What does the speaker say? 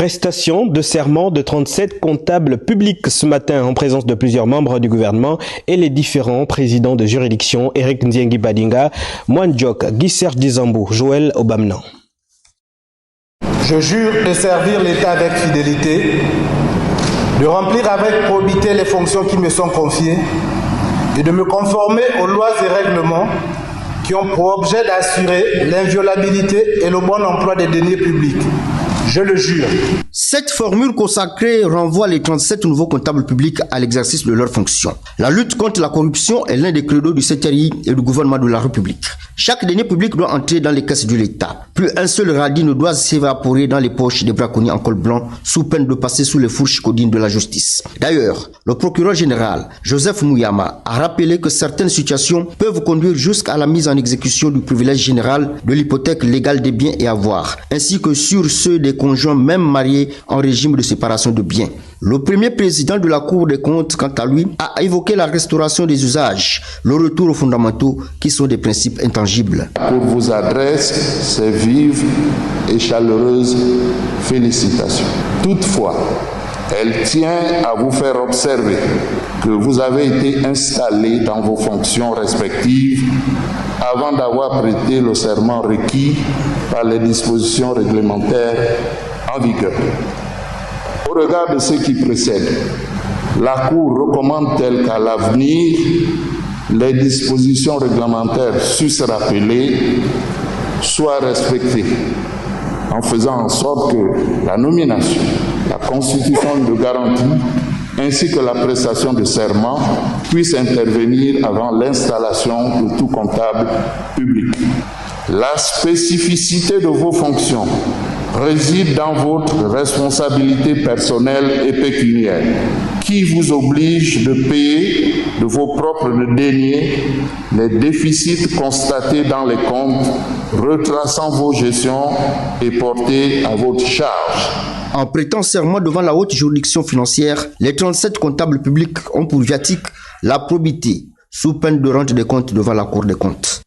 Prestation de serment de 37 comptables publics ce matin en présence de plusieurs membres du gouvernement et les différents présidents de juridiction Eric Ndiengi Badinga, Moine Djok, Guy Serge Dizambou, Joël Obamnan. Je jure de servir l'État avec fidélité, de remplir avec probité les fonctions qui me sont confiées et de me conformer aux lois et règlements qui ont pour objet d'assurer l'inviolabilité et le bon emploi des deniers publics. Je le jure. Cette formule consacrée renvoie les 37 nouveaux comptables publics à l'exercice de leurs fonctions. La lutte contre la corruption est l'un des credos du CTRI et du gouvernement de la République. Chaque denier public doit entrer dans les caisses de l'État. Plus un seul radis ne doit s'évaporer dans les poches des braconniers en col blanc sous peine de passer sous les fourches codines de la justice. D'ailleurs, le procureur général, Joseph Mouyama, a rappelé que certaines situations peuvent conduire jusqu'à la mise en exécution du privilège général de l'hypothèque légale des biens et avoirs, ainsi que sur ceux des conjoints même mariés en régime de séparation de biens. Le premier président de la Cour des comptes, quant à lui, a évoqué la restauration des usages, le retour aux fondamentaux qui sont des principes intangibles. Pour vos adresses, ces vives et chaleureuses félicitations. Toutefois, elle tient à vous faire observer que vous avez été installés dans vos fonctions respectives avant d'avoir prêté le serment requis par les dispositions réglementaires en vigueur. Au regard de ce qui précède, la Cour recommande-t-elle qu'à l'avenir, les dispositions réglementaires sus-rappelées soient respectées, en faisant en sorte que la nomination, la constitution de garantie, ainsi que la prestation de serment puissent intervenir avant l'installation de tout comptable public. La spécificité de vos fonctions réside dans votre responsabilité personnelle et pécuniaire, qui vous oblige de payer de vos propres deniers les déficits constatés dans les comptes, retraçant vos gestions et portés à votre charge. En prêtant serment devant la haute juridiction financière, les 37 comptables publics ont pour viatique la probité, sous peine de rendre des comptes devant la Cour des comptes.